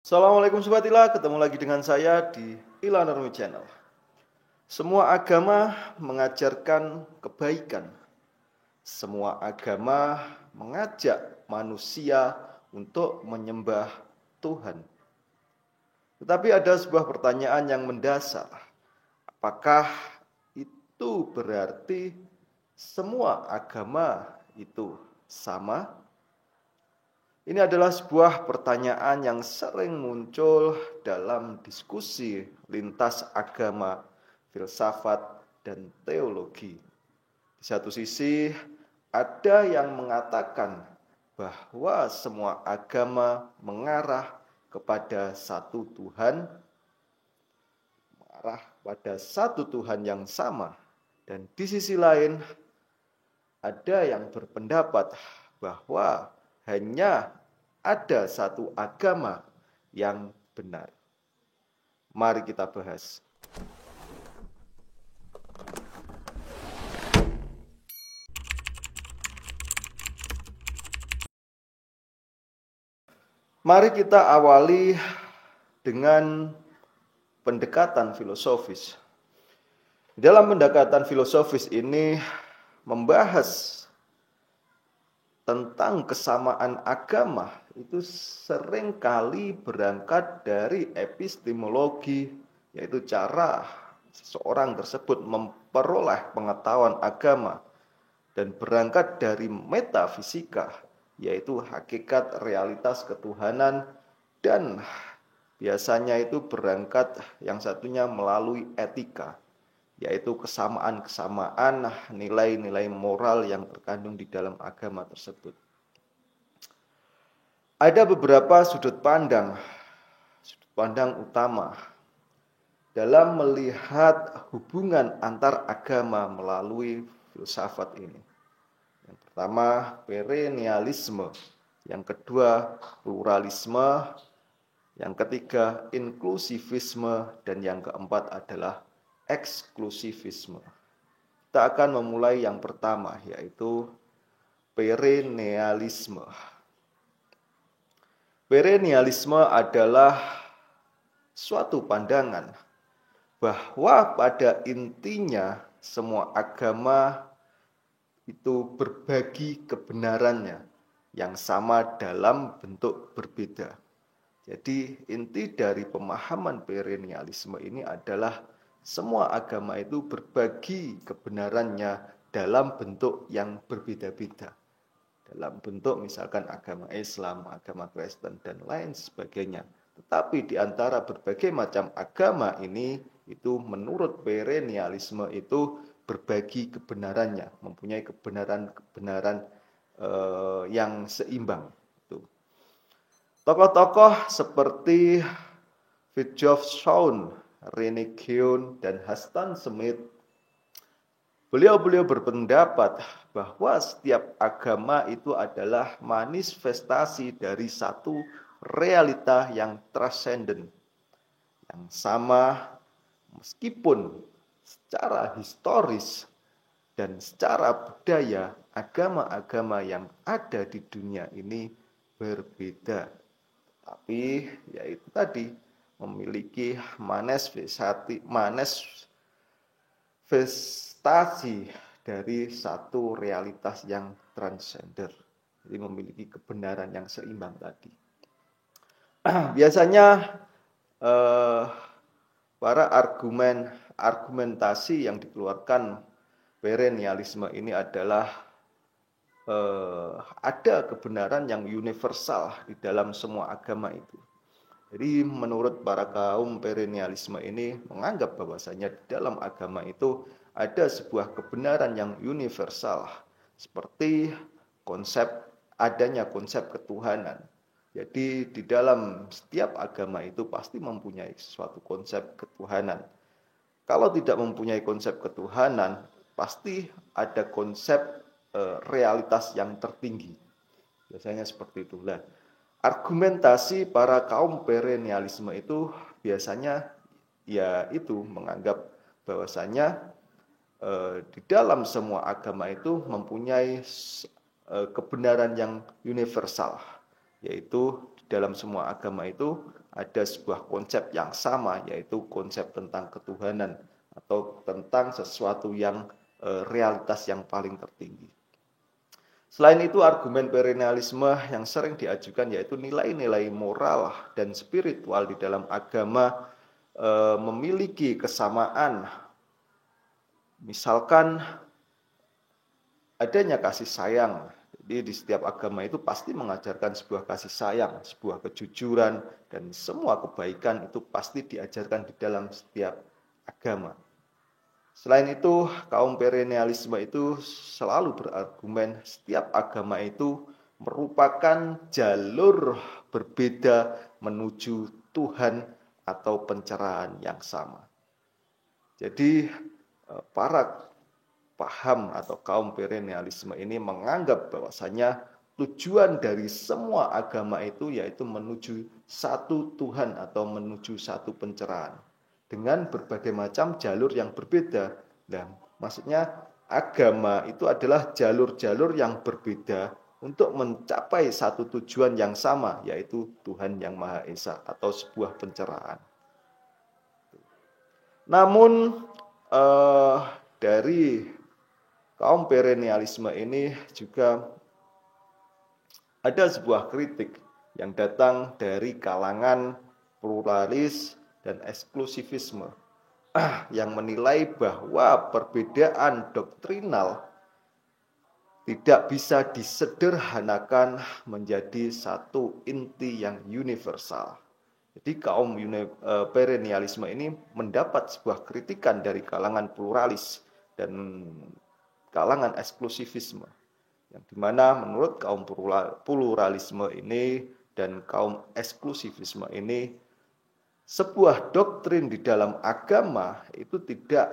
Assalamualaikum Sobat Ila, ketemu lagi dengan saya di Ila Normi Channel. Semua agama mengajarkan kebaikan. Semua agama mengajak manusia untuk menyembah Tuhan. Tetapi ada sebuah pertanyaan yang mendasar. Apakah itu berarti semua agama itu sama? Ini adalah sebuah pertanyaan yang sering muncul dalam diskusi lintas agama, filsafat, dan teologi. Di satu sisi, ada yang mengatakan bahwa semua agama mengarah kepada satu Tuhan, mengarah pada satu Tuhan yang sama. Dan di sisi lain, ada yang berpendapat bahwa hanya ada satu agama yang benar. Mari kita bahas. Mari kita awali dengan pendekatan filosofis. Dalam pendekatan filosofis ini membahas tentang kesamaan agama itu seringkali berangkat dari epistemologi, yaitu cara seseorang tersebut memperoleh pengetahuan agama, dan berangkat dari metafisika, yaitu hakikat realitas ketuhanan, dan biasanya itu berangkat yang satunya melalui etika, yaitu kesamaan-kesamaan nilai-nilai moral yang terkandung di dalam agama tersebut. Ada beberapa sudut pandang utama dalam melihat hubungan antar agama melalui filsafat ini. Yang pertama, perennialisme. Yang kedua, pluralisme. Yang ketiga, inklusivisme. Dan yang keempat adalah eksklusivisme. Kita akan memulai yang pertama, yaitu perennialisme. Perennialisme adalah suatu pandangan bahwa pada intinya semua agama itu berbagi kebenarannya yang sama dalam bentuk berbeda. Jadi inti dari pemahaman perennialisme ini adalah semua agama itu berbagi kebenarannya dalam bentuk yang berbeda-beda. Dalam bentuk misalkan agama Islam, agama Kristen, dan lain sebagainya. Tetapi di antara berbagai macam agama ini, itu menurut perennialisme itu berbagi kebenarannya, mempunyai kebenaran-kebenaran yang seimbang. Tokoh-tokoh seperti Fridtjof Schaun, Rene Kuhn, dan Huston Smith, beliau berpendapat bahwa setiap agama itu adalah manifestasi dari satu realita yang transenden, yang sama meskipun secara historis dan secara budaya agama-agama yang ada di dunia ini berbeda. Tapi yaitu tadi memiliki manifestasi dari satu realitas yang transender. Jadi memiliki kebenaran yang seimbang tadi. Biasanya para argumentasi yang dikeluarkan perennialisme ini adalah ada kebenaran yang universal di dalam semua agama itu. Jadi menurut para kaum perennialisme ini menganggap bahwasanya di dalam agama itu ada sebuah kebenaran yang universal, seperti adanya konsep ketuhanan. Jadi di dalam setiap agama itu pasti mempunyai suatu konsep ketuhanan. Kalau tidak mempunyai konsep ketuhanan, pasti ada konsep realitas yang tertinggi. Biasanya seperti itulah. Argumentasi para kaum perennialisme itu biasanya yaitu menganggap bahwasanya di dalam semua agama itu mempunyai kebenaran yang universal, yaitu dalam semua agama itu ada sebuah konsep yang sama, yaitu konsep tentang ketuhanan atau tentang sesuatu yang realitas yang paling tertinggi. Selain itu, argumen perennialisme yang sering diajukan yaitu nilai-nilai moral dan spiritual di dalam agama memiliki kesamaan. Misalkan adanya kasih sayang. Jadi di setiap agama itu pasti mengajarkan sebuah kasih sayang, sebuah kejujuran, dan semua kebaikan itu pasti diajarkan di dalam setiap agama. Selain itu, kaum perennialisme itu selalu berargumen setiap agama itu merupakan jalur berbeda menuju Tuhan atau pencerahan yang sama. Jadi para paham atau kaum perennialisme ini menganggap bahwasanya tujuan dari semua agama itu yaitu menuju satu Tuhan atau menuju satu pencerahan dengan berbagai macam jalur yang berbeda. Dan maksudnya agama itu adalah jalur-jalur yang berbeda untuk mencapai satu tujuan yang sama, yaitu Tuhan yang Maha Esa atau sebuah pencerahan. Namun dari kaum perennialisme ini juga ada sebuah kritik yang datang dari kalangan pluralis dan eksklusivisme yang menilai bahwa perbedaan doktrinal tidak bisa disederhanakan menjadi satu inti yang universal. Jadi kaum perennialisme ini mendapat sebuah kritikan dari kalangan pluralis dan kalangan eksklusivisme, yang dimana menurut kaum pluralisme ini dan kaum eksklusivisme ini, sebuah doktrin di dalam agama itu tidak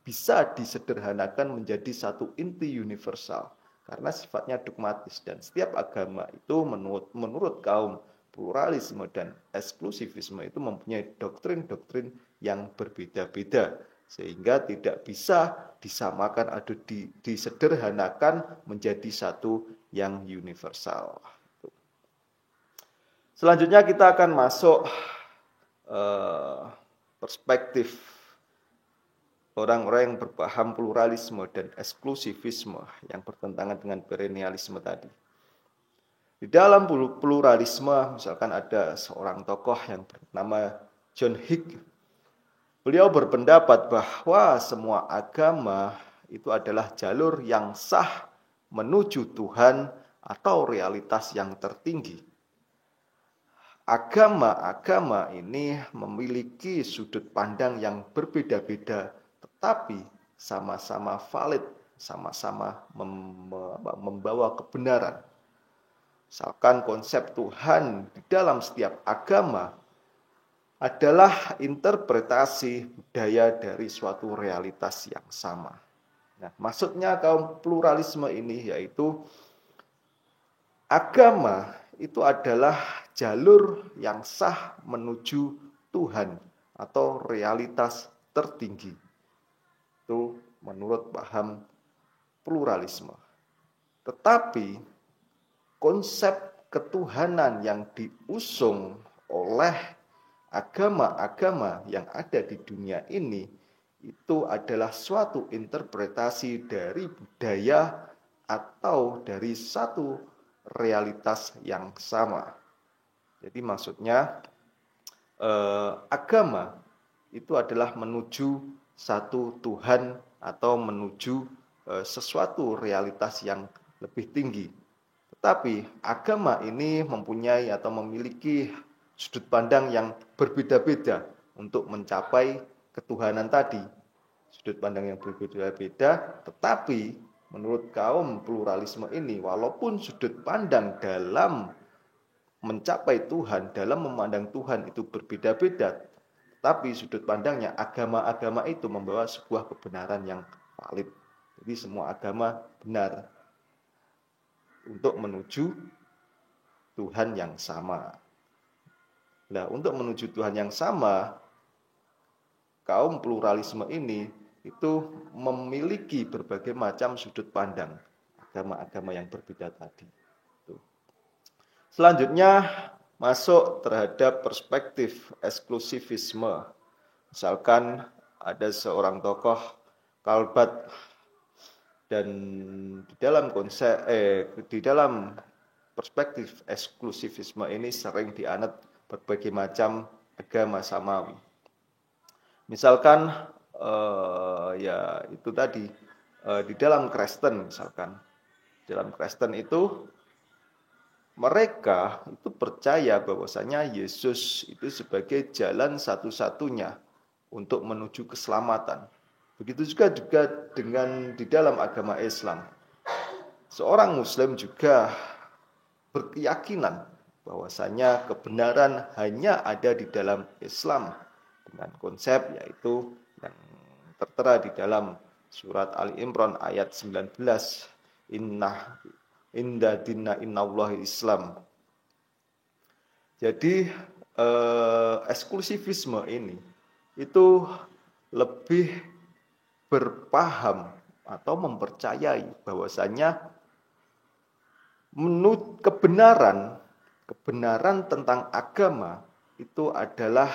bisa disederhanakan menjadi satu inti universal karena sifatnya dogmatis, dan setiap agama itu menurut kaum pluralisme dan eksklusivisme itu mempunyai doktrin-doktrin yang berbeda-beda sehingga tidak bisa disamakan atau disederhanakan menjadi satu yang universal. Selanjutnya kita akan masuk perspektif orang-orang yang berpaham pluralisme dan eksklusivisme yang bertentangan dengan perennialisme tadi. Di dalam pluralisme, misalkan ada seorang tokoh yang bernama John Hicks. Beliau berpendapat bahwa semua agama itu adalah jalur yang sah menuju Tuhan atau realitas yang tertinggi. Agama-agama ini memiliki sudut pandang yang berbeda-beda, tetapi sama-sama valid, sama-sama membawa kebenaran. Misalkan konsep Tuhan di dalam setiap agama adalah interpretasi budaya dari suatu realitas yang sama. Nah, maksudnya kaum pluralisme ini yaitu agama itu adalah jalur yang sah menuju Tuhan atau realitas tertinggi. Itu menurut paham pluralisme. Tetapi konsep ketuhanan yang diusung oleh agama-agama yang ada di dunia ini itu adalah suatu interpretasi dari budaya atau dari satu realitas yang sama. Jadi maksudnya agama itu adalah menuju satu Tuhan atau menuju sesuatu realitas yang lebih tinggi. Tetapi agama ini mempunyai atau memiliki sudut pandang yang berbeda-beda untuk mencapai ketuhanan tadi. Sudut pandang yang berbeda-beda, tetapi menurut kaum pluralisme ini, walaupun sudut pandang dalam mencapai Tuhan, dalam memandang Tuhan itu berbeda-beda, tapi sudut pandangnya agama-agama itu membawa sebuah kebenaran yang valid. Jadi semua agama benar untuk menuju Tuhan yang sama. Nah, untuk menuju Tuhan yang sama, kaum pluralisme ini itu memiliki berbagai macam sudut pandang agama-agama yang berbeda tadi. Selanjutnya, masuk terhadap perspektif eksklusivisme. Misalkan ada seorang tokoh Kalbat, dan di dalam perspektif eksklusivisme ini sering dianut berbagai macam agama samawi. Misalkan ya itu tadi di dalam Kristen misalkan. Dalam Kristen itu mereka itu percaya bahwasanya Yesus itu sebagai jalan satu-satunya untuk menuju keselamatan. Begitu juga dengan di dalam agama Islam. Seorang Muslim juga berkeyakinan bahwasanya kebenaran hanya ada di dalam Islam dengan konsep yaitu yang tertera di dalam surat Ali Imran ayat 19, inna dinna innallahi Islam. Jadi eksklusivisme ini itu lebih berpaham atau mempercayai bahwasanya menurut kebenaran tentang agama itu adalah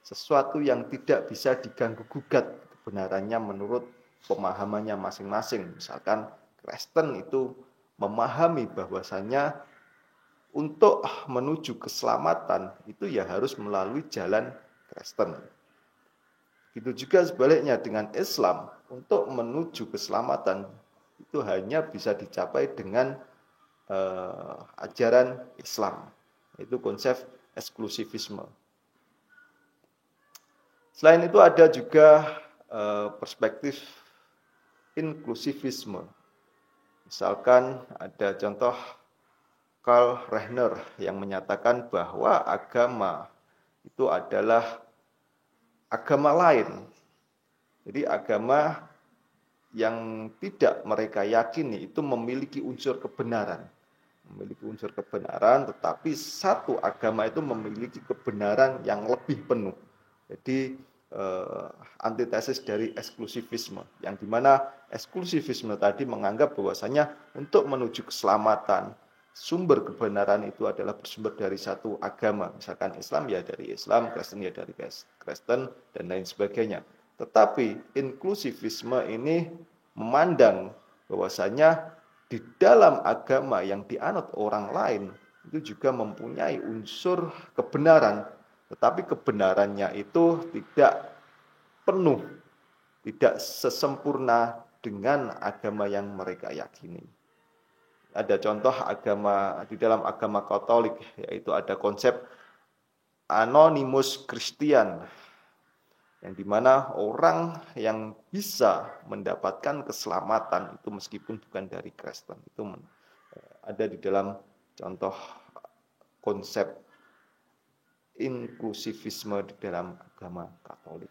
sesuatu yang tidak bisa diganggu gugat kebenarannya menurut pemahamannya masing-masing. Misalkan Kristen itu memahami bahwasanya untuk menuju keselamatan itu ya harus melalui jalan Kristen. Begitu juga sebaliknya dengan Islam, untuk menuju keselamatan itu hanya bisa dicapai dengan ajaran Islam, yaitu konsep eksklusivisme. Selain itu ada juga perspektif inklusivisme. Misalkan ada contoh Karl Rahner yang menyatakan bahwa agama itu adalah agama lain. Jadi agama yang tidak mereka yakini itu memiliki unsur kebenaran. Tetapi satu agama itu memiliki kebenaran yang lebih penuh. Jadi antitesis dari eksklusivisme, yang dimana eksklusivisme tadi menganggap bahwasanya untuk menuju keselamatan, sumber kebenaran itu adalah bersumber dari satu agama. Misalkan Islam ya dari Islam, Kristen ya dari Kristen, dan lain sebagainya. Tetapi inklusivisme ini memandang bahwasanya di dalam agama yang dianut orang lain itu juga mempunyai unsur kebenaran, tetapi kebenarannya itu tidak penuh, tidak sesempurna dengan agama yang mereka yakini. Ada contoh agama di dalam agama Katolik, yaitu ada konsep anonimus Kristian, yang dimana orang yang bisa mendapatkan keselamatan itu meskipun bukan dari Kristen, itu ada di dalam contoh konsep inklusivisme di dalam agama Katolik.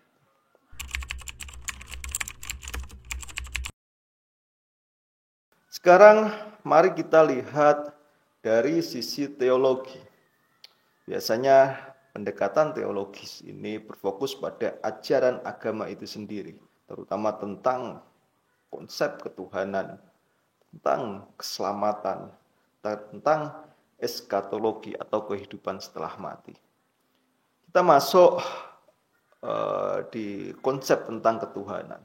Sekarang mari kita lihat dari sisi teologi. Biasanya pendekatan teologis ini berfokus pada ajaran agama itu sendiri, terutama tentang konsep ketuhanan, tentang keselamatan, tentang eskatologi atau kehidupan setelah mati. Kita masuk di konsep tentang ketuhanan.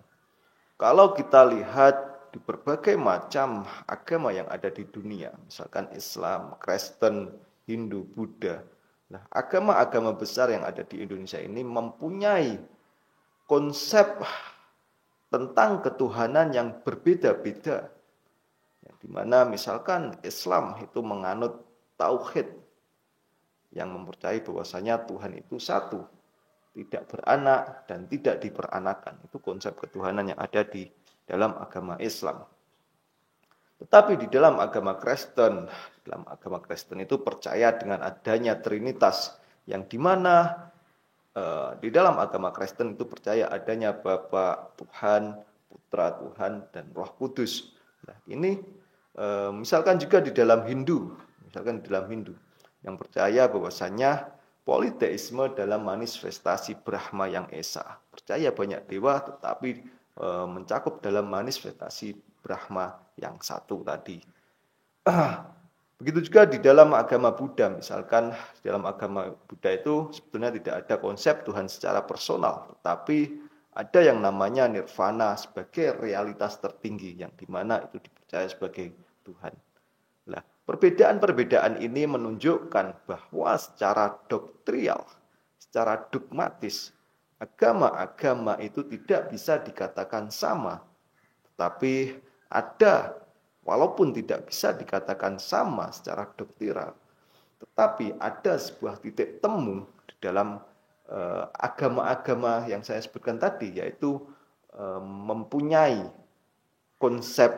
Kalau kita lihat di berbagai macam agama yang ada di dunia, misalkan Islam, Kristen, Hindu, Buddha. Nah, agama-agama besar yang ada di Indonesia ini mempunyai konsep tentang ketuhanan yang berbeda-beda. Di mana misalkan Islam itu menganut tauhid yang mempercayai bahwasanya Tuhan itu satu, tidak beranak dan tidak diperanakan. Itu konsep ketuhanan yang ada di dalam agama Islam. Tetapi di dalam agama Kristen itu percaya dengan adanya Trinitas, yang dimana di dalam agama Kristen itu percaya adanya Bapa Tuhan, Putra Tuhan, dan Roh Kudus. Nah, ini misalkan juga di dalam Hindu yang percaya bahwasanya politeisme dalam manifestasi Brahma yang esa. Percaya banyak dewa tetapi mencakup dalam manifestasi Brahma yang satu tadi. Begitu juga di dalam agama Buddha, misalkan di dalam agama Buddha itu sebetulnya tidak ada konsep Tuhan secara personal, tetapi ada yang namanya nirvana sebagai realitas tertinggi yang dimana itu dipercaya sebagai Tuhan. Nah, perbedaan-perbedaan ini menunjukkan bahwa secara doktrial, secara dogmatis, agama-agama itu tidak bisa dikatakan sama, tetapi ada, walaupun tidak bisa dikatakan sama secara doktrinal, tetapi ada sebuah titik temu di dalam agama-agama yang saya sebutkan tadi, yaitu mempunyai konsep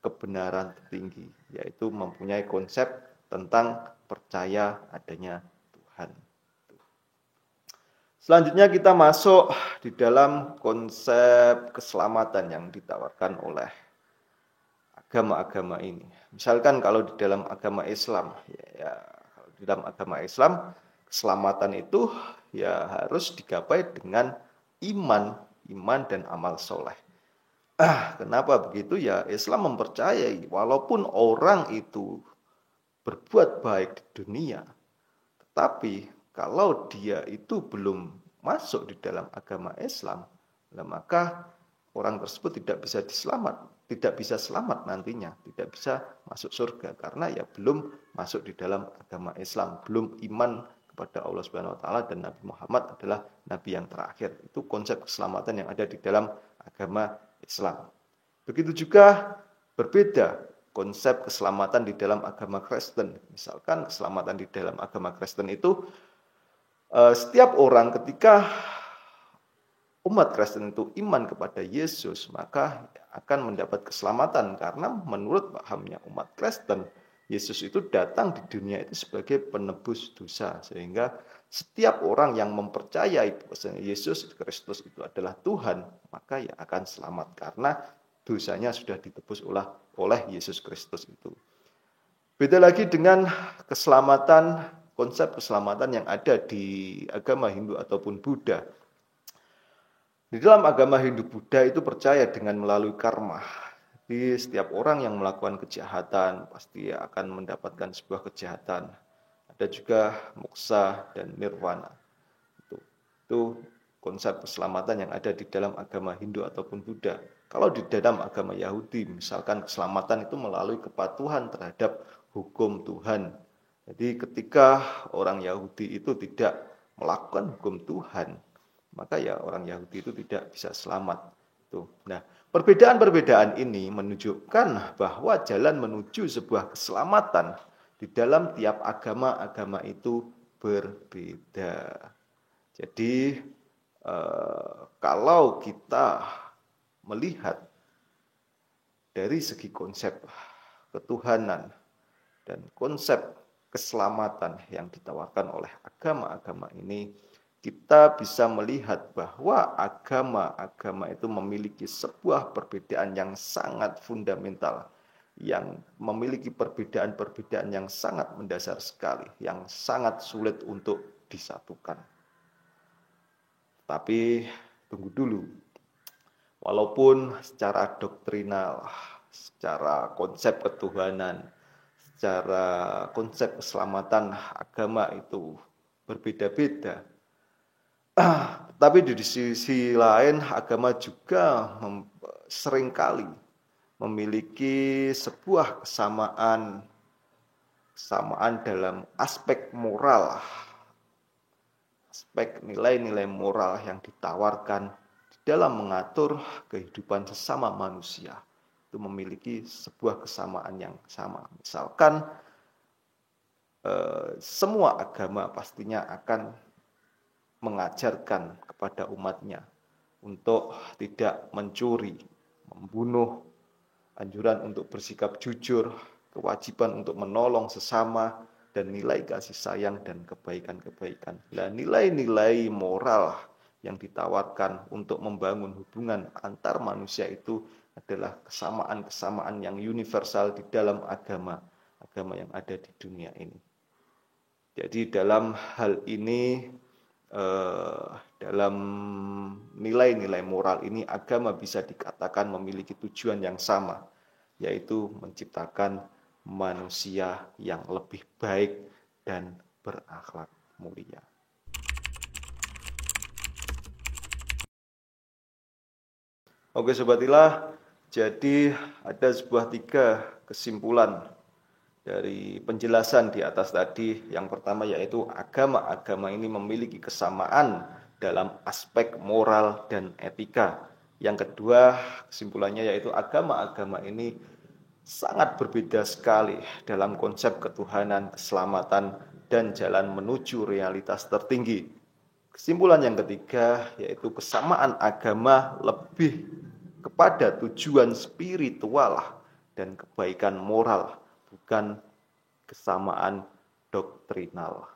kebenaran tertinggi, yaitu mempunyai konsep tentang percaya adanya Tuhan. Selanjutnya kita masuk di dalam konsep keselamatan yang ditawarkan oleh agama-agama ini. Misalkan kalau di dalam agama Islam, kalau di dalam agama Islam keselamatan itu ya harus digapai dengan iman dan amal soleh. Kenapa begitu? Ya Islam mempercayai walaupun orang itu berbuat baik di dunia, tetapi kalau dia itu belum masuk di dalam agama Islam, maka orang tersebut tidak bisa selamat nantinya, tidak bisa masuk surga karena ya belum masuk di dalam agama Islam, belum iman kepada Allah Subhanahu wa taala dan Nabi Muhammad adalah nabi yang terakhir. Itu konsep keselamatan yang ada di dalam agama Islam. Begitu juga berbeda konsep keselamatan di dalam agama Kristen. Misalkan keselamatan di dalam agama Kristen itu setiap orang ketika umat Kristen itu iman kepada Yesus, maka akan mendapat keselamatan karena menurut pahamnya umat Kristen, Yesus itu datang di dunia itu sebagai penebus dosa, sehingga setiap orang yang mempercayai bahwa Yesus Kristus itu adalah Tuhan, maka ya akan selamat karena dosanya sudah ditebus oleh Yesus Kristus itu. Beda lagi dengan keselamatan, konsep keselamatan yang ada di agama Hindu ataupun Buddha. Di dalam agama Hindu Buddha itu percaya dengan melalui karma. Jadi setiap orang yang melakukan kejahatan pasti akan mendapatkan sebuah kejahatan. Ada juga moksa dan nirwana. Itu konsep keselamatan yang ada di dalam agama Hindu ataupun Buddha. Kalau di dalam agama Yahudi, misalkan keselamatan itu melalui kepatuhan terhadap hukum Tuhan. Jadi ketika orang Yahudi itu tidak melakukan hukum Tuhan, maka ya orang Yahudi itu tidak bisa selamat. Nah, perbedaan-perbedaan ini menunjukkan bahwa jalan menuju sebuah keselamatan di dalam tiap agama-agama itu berbeda. Jadi kalau kita melihat dari segi konsep ketuhanan dan konsep keselamatan yang ditawarkan oleh agama-agama ini, kita bisa melihat bahwa agama-agama itu memiliki sebuah perbedaan yang sangat fundamental, yang memiliki perbedaan-perbedaan yang sangat mendasar sekali, yang sangat sulit untuk disatukan. Tapi tunggu dulu, walaupun secara doktrinal, secara konsep ketuhanan, secara konsep keselamatan agama itu berbeda-beda, tapi di sisi lain agama juga seringkali memiliki sebuah kesamaan dalam aspek moral, aspek nilai-nilai moral yang ditawarkan di dalam mengatur kehidupan sesama manusia. Itu memiliki sebuah kesamaan yang sama. Misalkan semua agama pastinya akan mengajarkan kepada umatnya untuk tidak mencuri, membunuh, anjuran untuk bersikap jujur, kewajiban untuk menolong sesama, dan nilai kasih sayang dan kebaikan-kebaikan. Nah, nilai-nilai moral yang ditawarkan untuk membangun hubungan antar manusia itu adalah kesamaan-kesamaan yang universal di dalam agama yang ada di dunia ini. Jadi dalam hal ini, dalam nilai-nilai moral ini, agama bisa dikatakan memiliki tujuan yang sama, yaitu menciptakan manusia yang lebih baik dan berakhlak mulia. Oke Sobat Ilah, jadi ada sebuah 3 kesimpulan dari penjelasan di atas tadi. Yang pertama yaitu agama-agama ini memiliki kesamaan dalam aspek moral dan etika. Yang kedua kesimpulannya yaitu agama-agama ini sangat berbeda sekali dalam konsep ketuhanan, keselamatan, dan jalan menuju realitas tertinggi. Kesimpulan yang ketiga yaitu kesamaan agama lebih kepada tujuan spiritual dan kebaikan moral, bukan kesamaan doktrinal.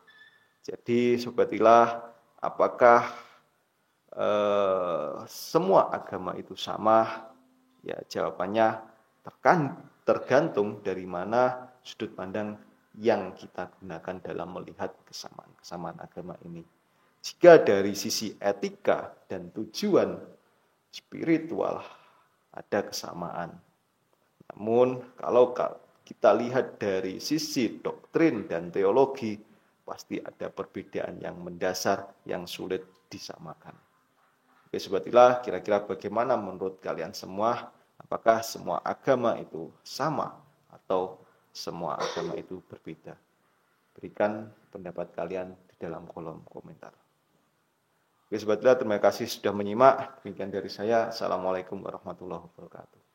Jadi Sobat Ilah, apakah semua agama itu sama? Ya, jawabannya tergantung dari mana sudut pandang yang kita gunakan dalam melihat kesamaan agama ini. Jika dari sisi etika dan tujuan spiritual ada kesamaan. Namun kalau kita lihat dari sisi doktrin dan teologi, pasti ada perbedaan yang mendasar yang sulit disamakan. Oke Sobat Ilah, kira-kira bagaimana menurut kalian semua? Apakah semua agama itu sama atau semua agama itu berbeda? Berikan pendapat kalian di dalam kolom komentar. Oke Sobat Ilah, terima kasih sudah menyimak. Demikian dari saya. Assalamualaikum warahmatullahi wabarakatuh.